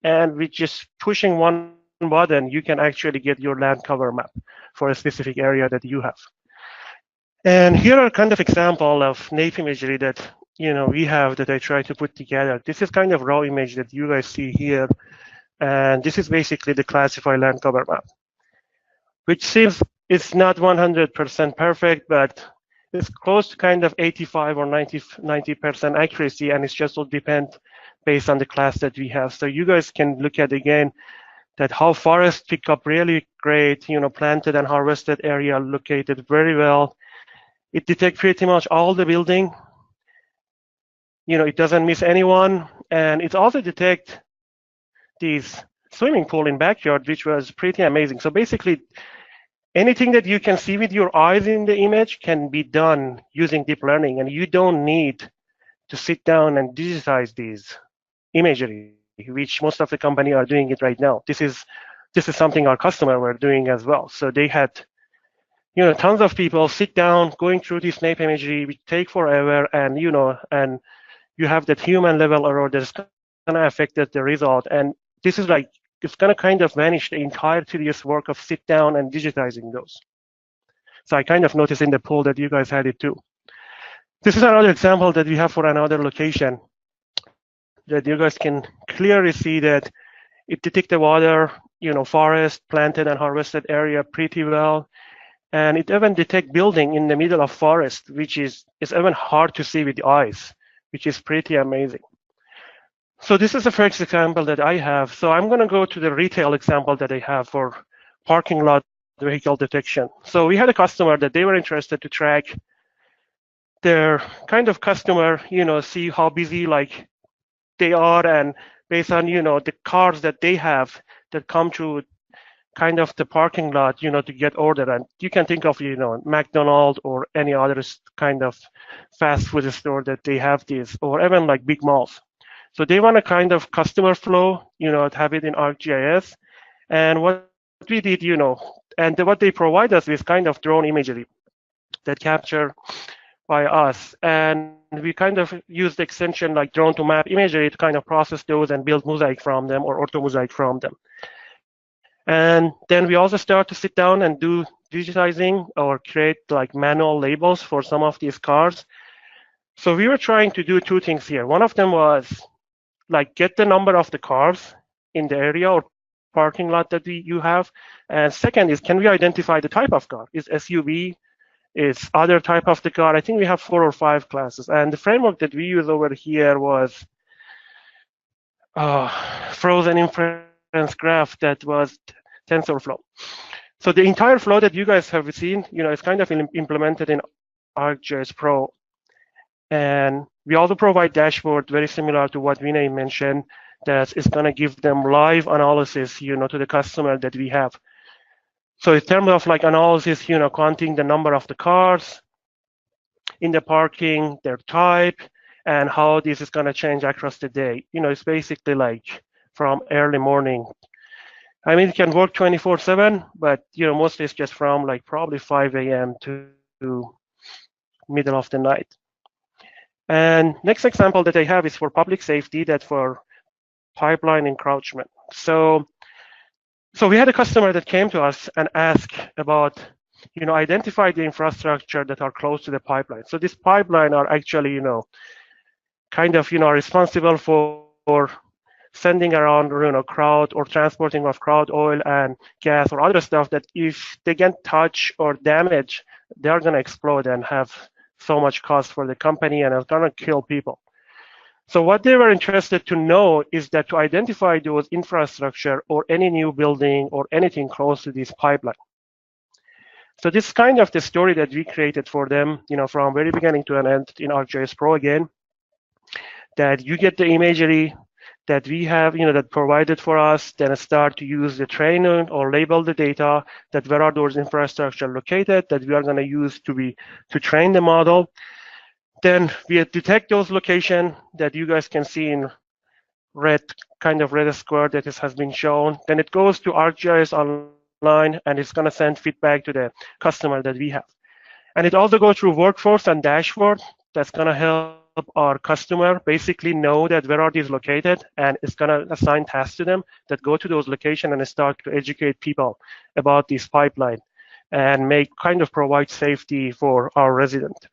and with just pushing one button, you can actually get your land cover map for a specific area that you have. And here are kind of example of nape imagery that we have that I try to put together. This is kind of raw image that you guys see here. And this is basically the classified land cover map, which seems it's not 100% perfect, but it's close to kind of 85 or 90% accuracy, and it's just will depend based on the class that we have. So you guys can look at again that how forests pick up really great, planted and harvested area located very well. It detects pretty much all the building. It doesn't miss anyone, and it also detects these swimming pool in backyard, which was pretty amazing. So basically, anything that you can see with your eyes in the image can be done using deep learning, and you don't need to sit down and digitize these imagery, which most of the company are doing it right now. This is something our customer were doing as well. So they had tons of people sit down going through this nape imagery, which take forever, and and you have that human level error that's gonna affect the result. And this is like, it's gonna kind of vanish the entire tedious work of sit down and digitizing those. So I kind of noticed in the poll that you guys had it too. This is another example that we have for another location that you guys can clearly see that it detects the water, forest, planted and harvested area pretty well. And it even detects building in the middle of forest, which is even hard to see with the eyes, which is pretty amazing. So this is the first example that I have. So I'm going to go to the retail example that I have for parking lot vehicle detection. So we had a customer that they were interested to track their kind of customer, see how busy like they are, and based on, the cars that they have that come to kind of the parking lot, to get order. And you can think of, McDonald's or any other kind of fast food store that they have this, or even like big malls. So they want a kind of customer flow, have it in ArcGIS. And what we did, and what they provide us with kind of drone imagery that capture by us. And we kind of use the extension like drone to map imagery to kind of process those and build mosaic from them or ortho mosaic from them. And then we also start to sit down and do digitizing or create like manual labels for some of these cars. So we were trying to do 2 things here. One of them was like get the number of the cars in the area or parking lot that you have. And second is, can we identify the type of car? Is SUV, It's other type of the car. I think we have 4 or 5 classes. And the framework that we use over here was frozen inference graph that was Tensor Flow. So the entire flow that you guys have seen, is kind of implemented in ArcGIS Pro. And we also provide dashboard very similar to what Vinay mentioned, that is going to give them live analysis, to the customer that we have. So in terms of like analysis, counting the number of the cars in the parking, their type, and how this is going to change across the day. It's basically like from early morning. I mean, it can work 24/7, but mostly it's just from like probably 5 a.m. to middle of the night. And next example that I have is for public safety, that for pipeline encroachment. So we had a customer that came to us and asked about, identify the infrastructure that are close to the pipeline. So this pipeline are actually, kind of, responsible for sending around, crowd or transporting of crowd oil and gas or other stuff that if they get touch or damage, they're going to explode and have so much cost for the company and it's going to kill people. So what they were interested to know is that to identify those infrastructure or any new building or anything close to this pipeline. So this is kind of the story that we created for them, from very beginning to an end in ArcGIS Pro again, that you get the imagery that we have, that provided for us, then start to use the training or label the data that where are those infrastructure located that we are going to use to train the model. Then we detect those locations that you guys can see in red, kind of red square that has been shown. Then it goes to ArcGIS Online and it's going to send feedback to the customer that we have. And it also goes through workforce and dashboard that's going to help our customer basically know that where are these located, and it's going to assign tasks to them that go to those locations and start to educate people about this pipeline and kind of provide safety for our resident.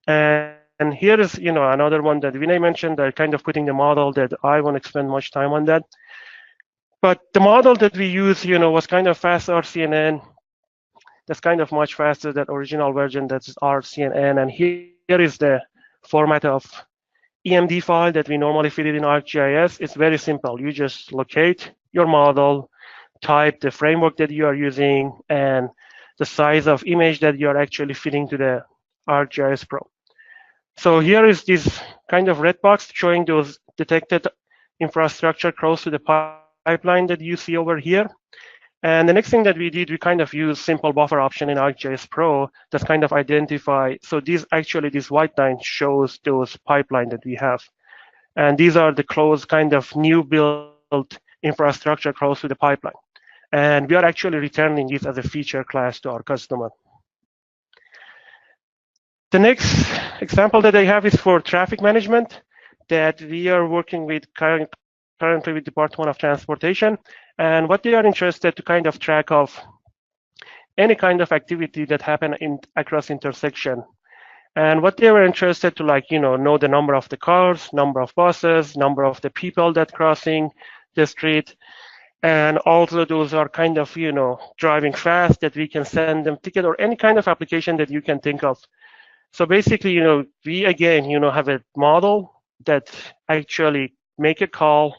And here is, another one that Vinay mentioned, that kind of putting the model that I won't spend much time on that. But the model that we use, was kind of fast RCNN. That's kind of much faster than original version, that's RCNN. And here is the format of EMD file that we normally fit it in ArcGIS. It's very simple. You just locate your model, type the framework that you are using, and the size of image that you are actually fitting to the ArcGIS Pro. So here is this kind of red box showing those detected infrastructure close to the pipeline that you see over here. And the next thing that we did, we kind of used simple buffer option in ArcGIS Pro that's kind of identify. So this white line shows those pipeline that we have. And these are the close kind of new built infrastructure close to the pipeline. And we are actually returning this as a feature class to our customer. The next example that I have is for traffic management that we are working with currently with Department of Transportation. And what they are interested to kind of track of any kind of activity that happen across intersection. And what they were interested to know the number of the cars, number of buses, number of the people that crossing the street. And also those are kind of, driving fast that we can send them ticket or any kind of application that you can think of. So basically, we again, have a model that actually make a call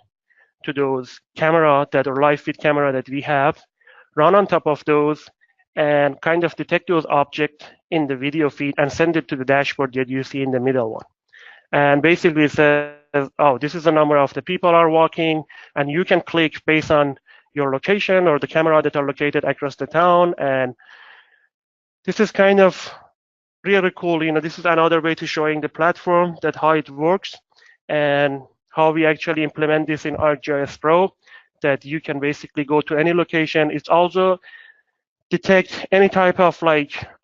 to those camera that are live feed camera that we have, run on top of those, and kind of detect those objects in the video feed and send it to the dashboard that you see in the middle one. And basically it says, oh, this is the number of the people are walking, and you can click based on your location or the camera that are located across the town. And this is kind of really cool. This is another way to showing the platform that how it works and how we actually implement this in ArcGIS Pro, that you can basically go to any location. It's also detect any type of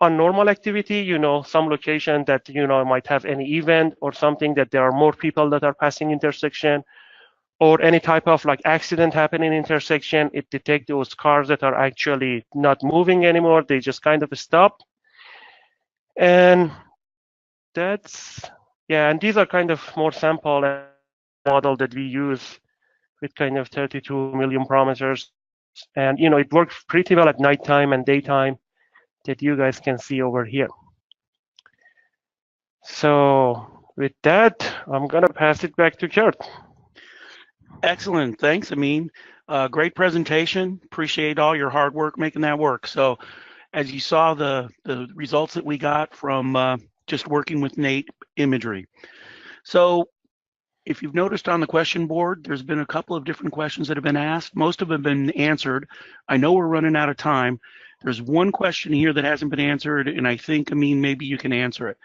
abnormal activity, some location that, might have any event or something that there are more people that are passing intersection, or any type of accident happening in intersection. It detects those cars that are actually not moving anymore. They just kind of stop. And and these are kind of more sample model that we use with kind of 32 million parameters. And, it works pretty well at nighttime and daytime. that you guys can see over here. So with that, I'm going to pass it back to Kurt. Excellent. Thanks, Amin. Great presentation. Appreciate all your hard work making that work. So as you saw, the results that we got from just working with Nate Imagery. So if you've noticed on the question board, there's been a couple of different questions that have been asked. Most of them have been answered. I know we're running out of time. There's one question here that hasn't been answered, and I think, Amin, maybe you can answer it.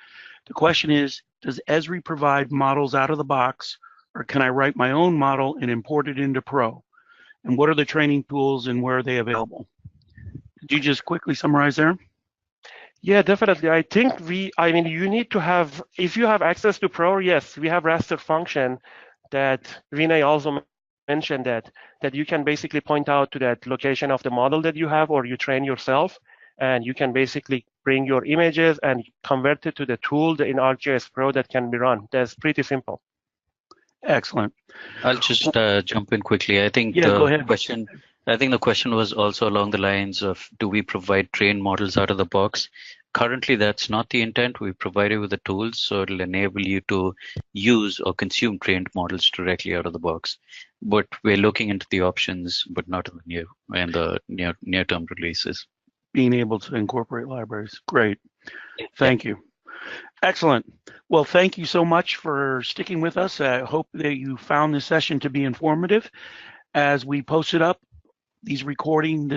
The question is, does Esri provide models out of the box, or can I write my own model and import it into Pro? And what are the training tools and where are they available? Could you just quickly summarize there? Yeah, definitely. I think you need to have, if you have access to Pro, yes, we have raster function that Vinay also mentioned that you can basically point out to that location of the model that you have or you train yourself, and you can basically bring your images and convert it to the tool in ArcGIS Pro that can be run. That's pretty simple. Excellent. I'll just jump in quickly. I think go ahead. the question was also along the lines of, do we provide trained models out of the box? Currently, that's not the intent. We provide you with the tools, so it'll enable you to use or consume trained models directly out of the box. But we're looking into the options, but not in the near-term releases. Being able to incorporate libraries. Great. Thank you. Excellent. Well, thank you so much for sticking with us. I hope that you found this session to be informative. As we post it up, this recording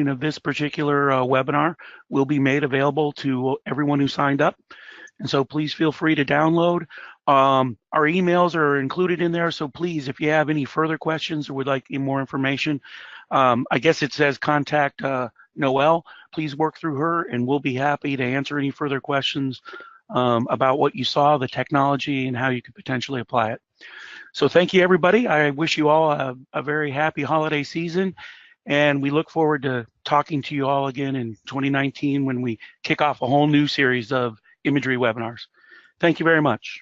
of this particular webinar will be made available to everyone who signed up. And so please feel free to download. Our emails are included in there. So please, if you have any further questions or would like any more information, I guess it says contact Noelle. Please work through her and we'll be happy to answer any further questions about what you saw, the technology, and how you could potentially apply it. So thank you, everybody. I wish you all a very happy holiday season. And we look forward to talking to you all again in 2019 when we kick off a whole new series of imagery webinars. Thank you very much.